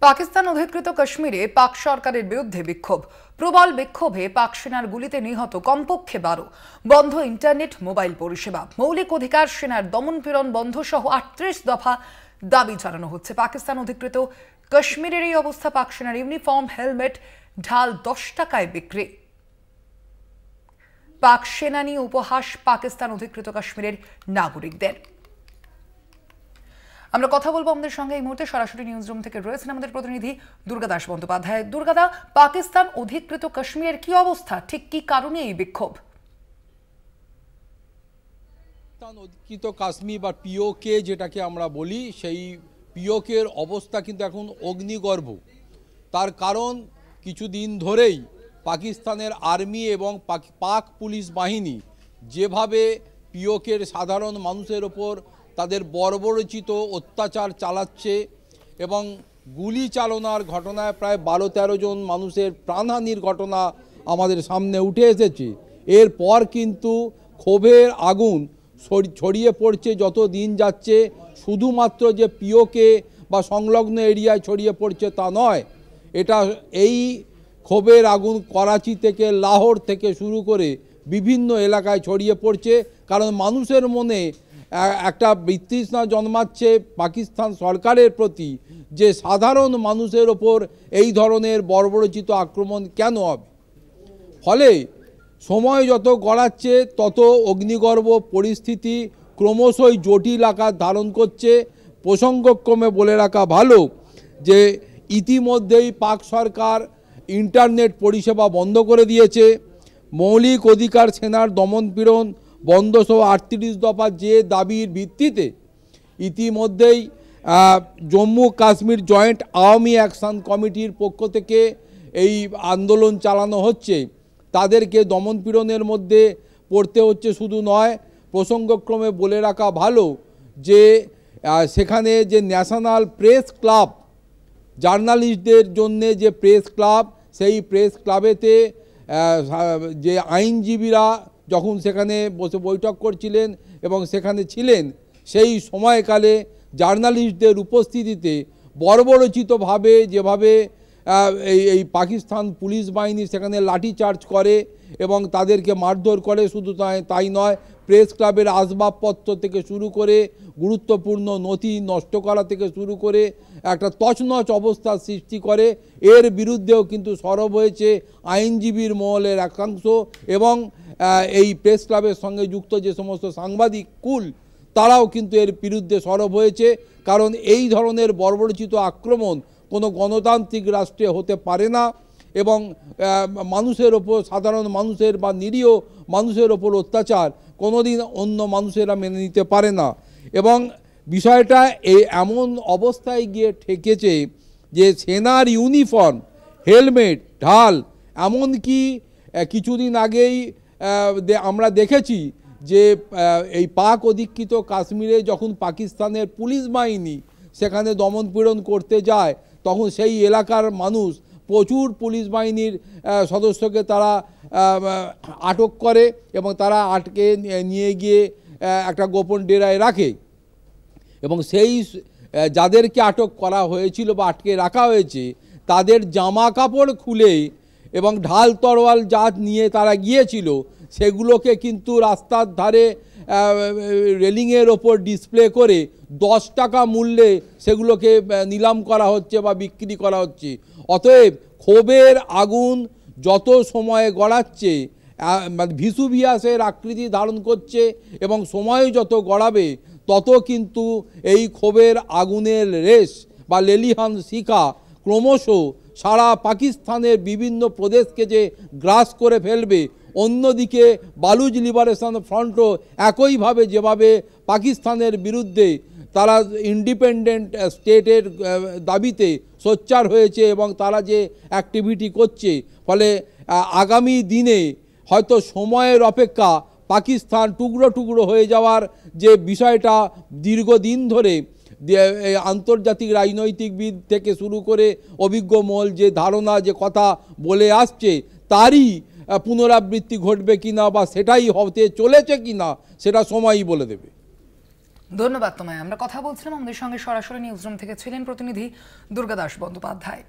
পাকিস্তান অধিকৃত কাশ্মীরে পাক সরকারের বিরুদ্ধে বিক্ষোভ। প্রবল বিক্ষোভে পাক সেনার গুলিতে নিহত কমপক্ষে 12। বন্ধ ইন্টারনেট, মোবাইল পরিষেবা। মৌলিক অধিকার, সেনার দমনপীড়ন বন্ধ সহ 38 দফা দাবি জানানো হচ্ছে। পাকিস্তান অধিকৃত কাশ্মীরের এই অবস্থা। পাক সেনার ইউনিফর্ম, হেলমেট, ঢাল 10 টাকায় বিক্রি। পাক সেনা নিয়ে উপহাস পাকিস্তান অধিকৃত কাশ্মীরের নাগরিকদের। আমরা কথা বলবো আমাদের সঙ্গে এই মুহূর্তে সরাসরি নিউজ রুম থেকে রয়েছেন আমাদের প্রতিনিধি দুর্গা দাস বন্দ্যোপাধ্যায়। দুর্গাদা, পাকিস্তান অধিকৃত কাশ্মীরের কি অবস্থা, ঠিক কি কারণে এই বিক্ষোভ? পাকিস্তান অধিকৃত কাশ্মীর বা পিওকে যেটাকে আমরা বলি, সেই পিওকের অবস্থা কিন্তু এখন অগ্নিগর্ভ। তার কারণ কিছুদিন ধরেই পাকিস্তানের আর্মি এবং পাক পুলিশ বাহিনী যেভাবে পিওকের সাধারণ মানুষের ওপর তাদের বর্বরচিত অত্যাচার চালাচ্ছে এবং গুলি চালনার ঘটনায় প্রায় 12-13 জন মানুষের প্রাণহানির ঘটনা আমাদের সামনে উঠে এসেছে। এরপর কিন্তু ক্ষোভের আগুন ছড়িয়ে পড়ছে যত দিন যাচ্ছে। শুধুমাত্র যে পিওকে বা সংলগ্ন এরিয়ায় ছড়িয়ে পড়ছে তা নয়, এটা এই ক্ষোভের আগুন করাচি থেকে, লাহোর থেকে শুরু করে বিভিন্ন এলাকায় ছড়িয়ে পড়ছে। কারণ মানুষের মনে একটা বিতৃষ্ণা জন্মাচ্ছে পাকিস্তান সরকারের প্রতি, যে সাধারণ মানুষের ওপর এই ধরনের বর্বরচিত আক্রমণ কেন হবে। ফলে সময় যত গড়াচ্ছে তত অগ্নিগর্ভ পরিস্থিতি ক্রমশই জটিল আকার ধারণ করছে। প্রসঙ্গক্রমে বলে রাখা ভালো যে ইতিমধ্যেই পাক সরকার ইন্টারনেট পরিষেবা বন্ধ করে দিয়েছে। মৌলিক অধিকার, সেনার দমনপীড়ন বন্ধ সহ 38 দফা যে দাবির ভিত্তিতে ইতিমধ্যেই জম্মু কাশ্মীর জয়েন্ট আওয়ামী অ্যাকশন কমিটির পক্ষ থেকে এই আন্দোলন চালানো হচ্ছে। তাদেরকে দমনপীড়নের মধ্যে পড়তে হচ্ছে শুধু নয়, প্রসঙ্গক্রমে বলে রাখা ভালো যে সেখানে যে ন্যাশনাল প্রেস ক্লাব, জার্নালিস্টদের জন্যে যে প্রেস ক্লাব, সেই প্রেস ক্লাবেতে যে আইনজীবীরা যখন সেখানে বসে বৈঠক করছিলেন এবং সেখানে ছিলেন, সেই সময়কালে জার্নালিস্টদের উপস্থিতিতে বর্বরচিতভাবে যেভাবে এই পাকিস্তান পুলিশ বাহিনী সেখানে লাঠিচার্জ করে এবং তাদেরকে মারধর করে, শুধু তাই নয়, প্রেস ক্লাবের আসবাবপত্র থেকে শুরু করে গুরুত্বপূর্ণ নথি নষ্ট করা থেকে শুরু করে একটা তছনছ অবস্থার সৃষ্টি করে। এর বিরুদ্ধেও কিন্তু সরব হয়েছে আইনজীবীর মহলের একাংশ এবং এই প্রেস ক্লাবের সঙ্গে যুক্ত যে সমস্ত সাংবাদিক কুল, তারাও কিন্তু এর বিরুদ্ধে সরব হয়েছে। কারণ এই ধরনের বর্বরচিত আক্রমণ কোনো গণতান্ত্রিক রাষ্ট্রে হতে পারে না এবং মানুষের ওপর, সাধারণ মানুষের বা নিরীহ মানুষের ওপর অত্যাচার কোনোদিন অন্য মানুষেরা মেনে নিতে পারে না। এবং বিষয়টা এমন অবস্থায় গিয়ে ঠেকেছে যে সেনার ইউনিফর্ম, হেলমেট, ঢাল, এমনকি কিছুদিন আগেই আমরা দেখেছি যে এই পাক অধিকৃত কাশ্মীরে যখন পাকিস্তানের পুলিশ বাহিনী সেখানে দমনপীড়ন করতে যায়, তখন সেই এলাকার মানুষ প্রচুর পুলিশ বাহিনীর সদস্যকে তারা আটক করে এবং তারা আটকে নিয়ে গিয়ে একটা গোপন ডেরায় রাখে এবং সেই যাদেরকে আটক করা হয়েছিল বা আটকে রাখা হয়েছে তাদের জামা কাপড় খুলে এবং ঢাল তরোয়াল যা নিয়ে তারা গিয়েছিল সেগুলোকে কিন্তু রাস্তার ধারে রেলিংয়ের ওপর ডিসপ্লে করে 10 টাকা মূল্যে সেগুলোকে নিলাম করা হচ্ছে বা বিক্রি করা হচ্ছে। অতএব ক্ষোভের আগুন যত সময়ে গড়াচ্ছে, ভিসুভিয়াসের আকৃতি ধারণ করছে এবং সময় যত গড়াবে তত কিন্তু এই ক্ষোভের আগুনের রেশ বা লেলিহান শিখা ক্রমশ সারা পাকিস্তানের বিভিন্ন প্রদেশকে যে গ্রাস করে ফেলবে। অন্যদিকে বালুচ লিবারেশন ফ্রন্টও একইভাবে, যেভাবে পাকিস্তানের বিরুদ্ধে তারা ইন্ডিপেন্ডেন্ট স্টেটের দাবিতে সোচ্চার হয়েছে এবং তারা যে অ্যাক্টিভিটি করছে, ফলে আগামী দিনে হয়তো সময়ের অপেক্ষা পাকিস্তান টুকরো টুকরো হয়ে যাওয়ার যে বিষয়টা দীর্ঘদিন ধরে আন্তর্জাতিক রাজনৈতিকবিদ থেকে শুরু করে অভিজ্ঞ মহল যে ধারণা, যে কথা বলে আসছে, তারই পুনরাবৃত্তি ঘটবে কিনা বা সেটাই হতে চলেছে কিনা সেটা সময়ই বলে দেবে। ধন্যবাদ তোমায়। আমরা কথা বলছিলাম, আমাদের সঙ্গে সরাসরি নিউজরুম থেকে ছিলেন প্রতিনিধি দুর্গাদাস বন্দ্যোপাধ্যায়।